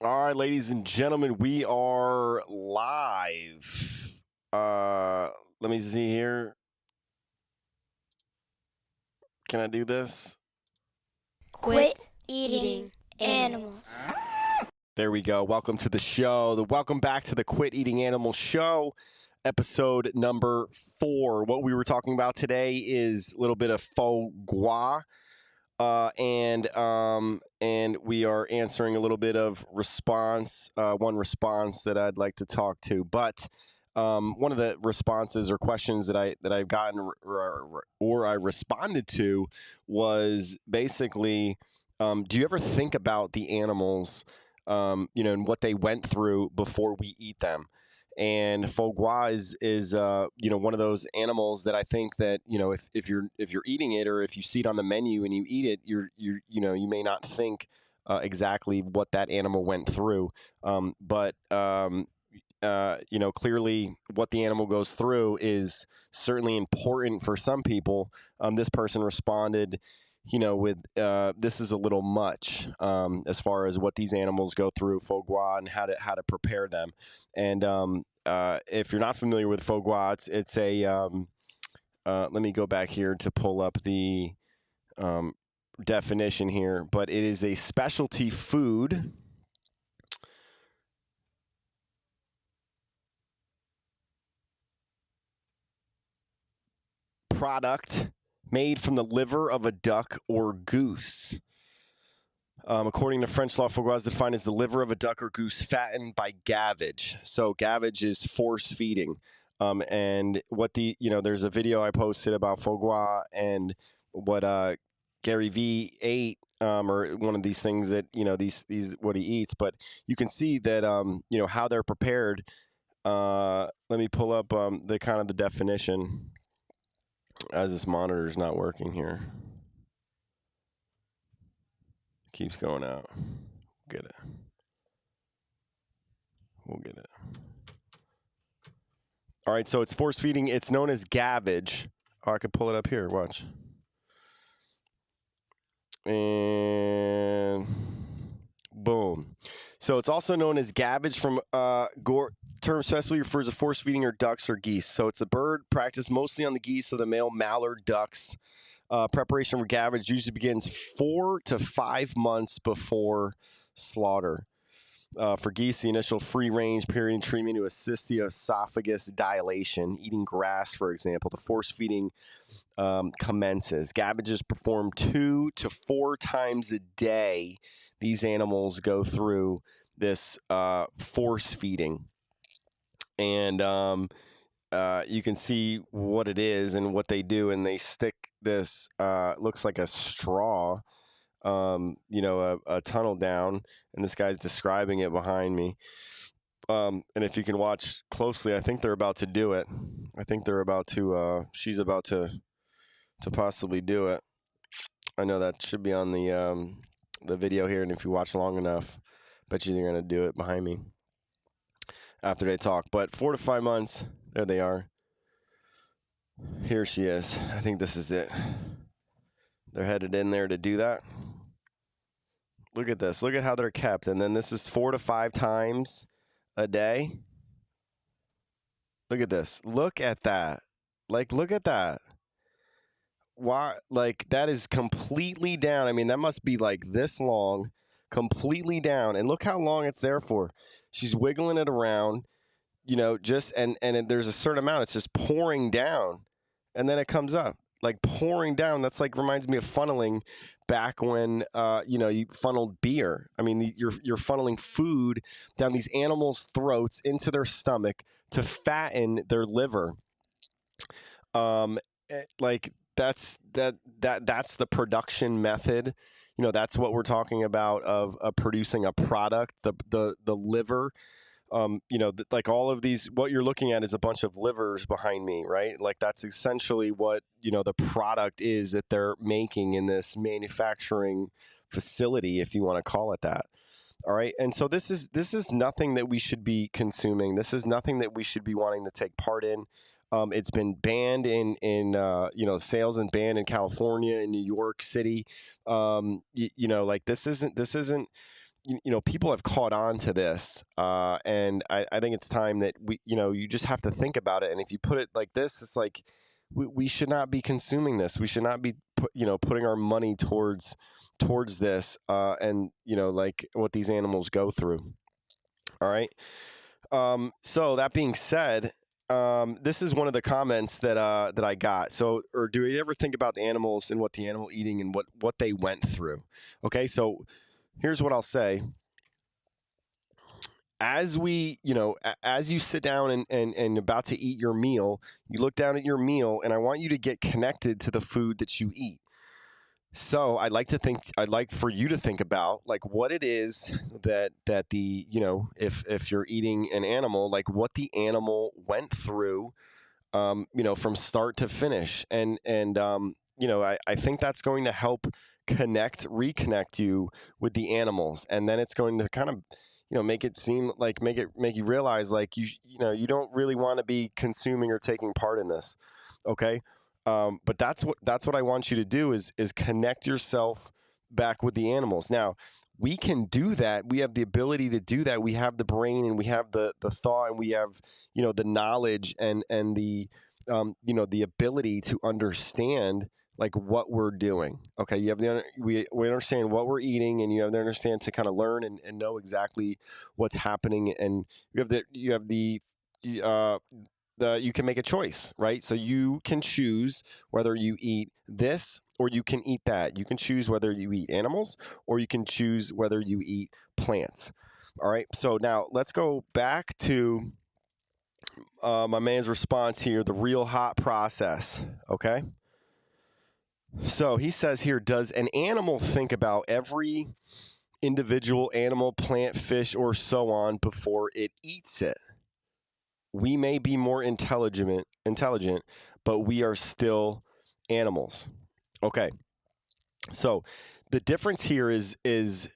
All right, ladies and gentlemen, we are live. Let me see here. Can I do this? Quit eating animals. There we go. Welcome to the show. Welcome back to the Quit Eating Animals show, episode number 4. What we were talking about today is a little bit of faux gras. And we are answering a little bit of one response that I'd like to talk to. But one of the responses or questions that I've gotten or I responded to was basically, do you ever think about the animals, and what they went through before we eat them? And faux gras is one of those animals that I think that if you're eating it, or if you see it on the menu and you eat it, you may not think exactly what that animal went through, but clearly what the animal goes through is certainly important for some people. This person responded, with this is a little much as far as what these animals go through, faux gras, and how to prepare them. And if you're not familiar with faux gras, it's a let me go back here to pull up the definition here, but it is a specialty food product made from the liver of a duck or goose. According to French law, faux gras is defined as the liver of a duck or goose fattened by gavage. So gavage is force feeding. And what there's a video I posted about faux gras and what Gary V ate, or one of these things that these what he eats. But you can see that how they're prepared. Let me pull up the definition, as this monitor is not working here. Keeps going out. Get it. We'll get it. All right, so it's force feeding. It's known as gavage. Oh, I could pull it up here. Watch. And boom. So it's also known as gavage from term specifically refers to force feeding or ducks or geese. So it's a bird practiced mostly on the geese of the male mallard ducks. Preparation for gavage usually begins 4 to 5 months before slaughter. For geese, the initial free-range period in treatment to assist the esophagus dilation, eating grass, for example, the force feeding commences. Gavage is performed 2 to 4 times a day. These animals go through this force feeding. And you can see what it is and what they do, and they stick this, looks like a straw, a tunnel down, and this guy's describing it behind me. And if you can watch closely, I think they're about to do it. I think they're about to, she's about to possibly do it. I know that should be on the video here, and if you watch long enough, bet you they're going to do it behind me after they talk. But 4 to 5 months, there they are. Here she is. I think this is it. They're headed in there to do that. Look at this. Look at how they're kept. And then this is 4 to 5 times a day. Look at this. Look at that. Look at that. Why? That is completely down. I mean, that must be this long, completely down. And look how long it's there for. She's wiggling it around, and there's a certain amount. It's just pouring down, and then it comes up. Pouring down. That's reminds me of funneling back when you funneled beer. I mean, you're funneling food down these animals' throats into their stomach to fatten their liver. That's the production method. That's what we're talking about of producing a product. The liver. All of these, what you're looking at is a bunch of livers behind me, right? That's essentially what, the product is that they're making in this manufacturing facility, if you want to call it that. All right. And so this is nothing that we should be consuming. This is nothing that we should be wanting to take part in. It's been banned in sales and banned in California, in New York City. This isn't people have caught on to this, and I think it's time that you just have to think about it. And if you put it like this, it's like we should not be consuming this. We should not be putting our money towards this, and like what these animals go through. All right. So that being said, this is one of the comments that I got. So, or do you ever think about the animals and what the animal eating and what they went through? Okay, so here's what I'll say. As as you sit down and about to eat your meal, you look down at your meal, and I want you to get connected to the food that you eat. So I'd like for you to think about like what it is that the if you're eating an animal, like what the animal went through, from start to finish, I think that's going to help reconnect you with the animals, and then it's going to kind of make it seem like make you realize like you don't really want to be consuming or taking part in this. Okay. But that's what I want you to do is connect yourself back with the animals. Now, we can do that. We have the ability to do that. We have the brain, and we have the thought, and we have the knowledge and the the ability to understand like what we're doing. Okay, you have we understand what we're eating, and you have to understand to kind of learn and know exactly what's happening, and you have the you can make a choice, right? So you can choose whether you eat this or you can eat that. You can choose whether you eat animals or you can choose whether you eat plants. All right. So now let's go back to my man's response here, the real hot process. Okay. So he says here, does an animal think about every individual animal, plant, fish, or so on before it eats it? We may be more intelligent, but we are still animals. Okay. So the difference here is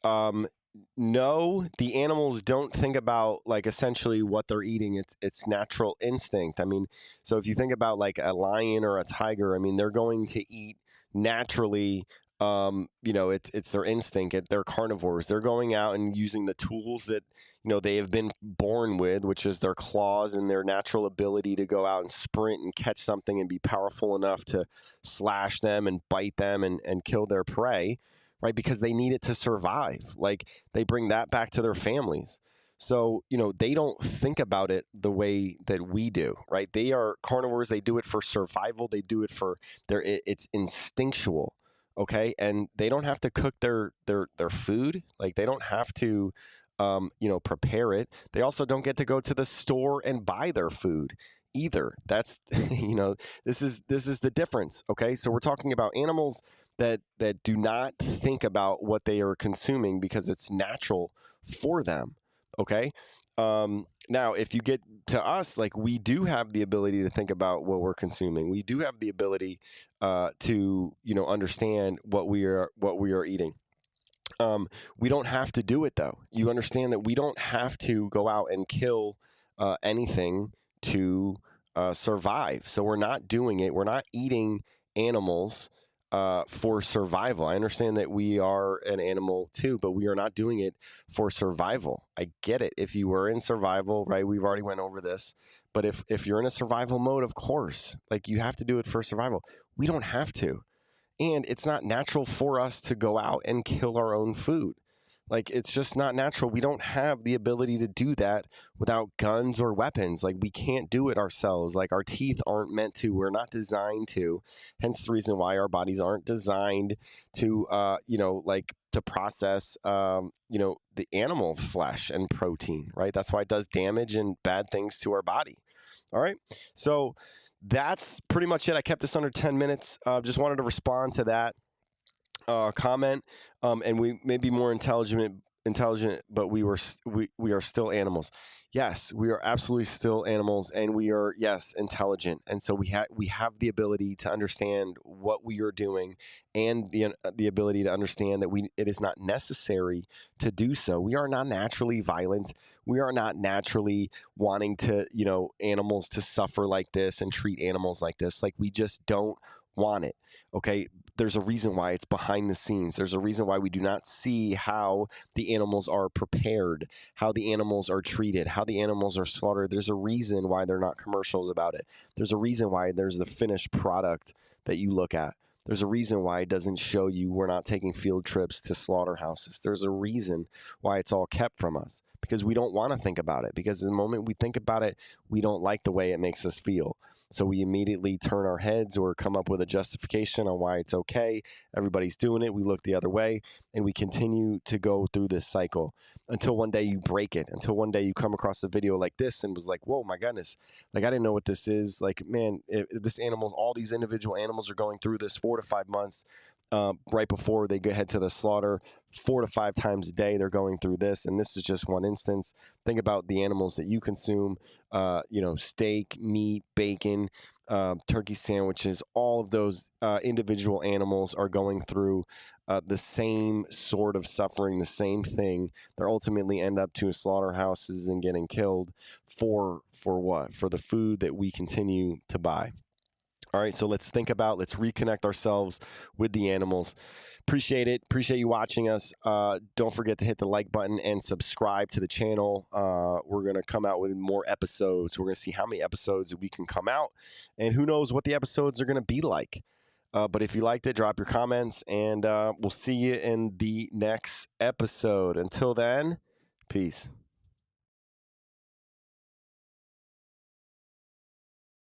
no, the animals don't think about like essentially what they're eating. It's natural instinct. I mean, so if you think about like a lion or a tiger, I mean, they're going to eat naturally. It's their instinct. They're carnivores. They're going out and using the tools that they have been born with, which is their claws and their natural ability to go out and sprint and catch something and be powerful enough to slash them and bite them and kill their prey, right? Because they need it to survive. Like they bring that back to their families. So, they don't think about it the way that we do, right? They are carnivores. They do it for survival. They do it for it's instinctual. Okay. And they don't have to cook their food. Like they don't have to, prepare it. They also don't get to go to the store and buy their food either. That's, this is the difference. Okay. So we're talking about animals that do not think about what they are consuming because it's natural for them. Okay. Now, if you get to us, like we do have the ability to think about what we're consuming. We do have the ability to understand what we are eating. We don't have to do it though. You understand that we don't have to go out and kill anything to survive. So we're not doing it. We're not eating animals for survival. I understand that we are an animal too, but we are not doing it for survival. I get it. If you were in survival, right? We've already went over this. But if you're in a survival mode, of course, like you have to do it for survival. We don't have to. And it's not natural for us to go out and kill our own food. Like, it's just not natural. We don't have the ability to do that without guns or weapons. Like, we can't do it ourselves. Like, our teeth aren't meant to. We're not designed to. Hence the reason why our bodies aren't designed to, to process, the animal flesh and protein, right? That's why it does damage and bad things to our body. All right. So that's pretty much it. I kept this under 10 minutes. Just wanted to respond to that comment. And we may be more intelligent, but we are still animals. Yes, we are absolutely still animals, and we are, yes, intelligent. And so we have the ability to understand what we are doing, and the ability to understand that it is not necessary to do so. We are not naturally violent. We are not naturally wanting to, animals to suffer like this and treat animals like this. Like we just don't want it. Okay. there's a reason why it's behind the scenes. There's a reason why we do not see how the animals are prepared, how the animals are treated, how the animals are slaughtered. There's a reason why they're not commercials about it. There's a reason why there's the finished product that you look at. There's a reason why it doesn't show you we're not taking field trips to slaughterhouses. There's a reason why it's all kept from us, because we don't want to think about it. Because the moment we think about it, we don't like the way it makes us feel. So we immediately turn our heads or come up with a justification on why it's okay. Everybody's doing it. We look the other way, and we continue to go through this cycle until one day you break it, until one day you come across a video like this and was like, whoa, my goodness, like I didn't know what this is. Like, man, this animal, all these individual animals are going through this 4 to 5 months right before they head to the slaughter. 4 to 5 times a day they're going through this, and this is just one instance. Think about the animals that you consume, steak, meat, bacon, turkey sandwiches. All of those individual animals are going through the same sort of suffering, the same thing. They ultimately end up to slaughterhouses and getting killed for what? For the food that we continue to buy. All right, so let's reconnect ourselves with the animals. Appreciate it. Appreciate you watching us. Don't forget to hit the like button and subscribe to the channel. We're going to come out with more episodes. We're going to see how many episodes that we can come out, and who knows what the episodes are going to be like. But if you liked it, drop your comments, and we'll see you in the next episode. Until then, peace.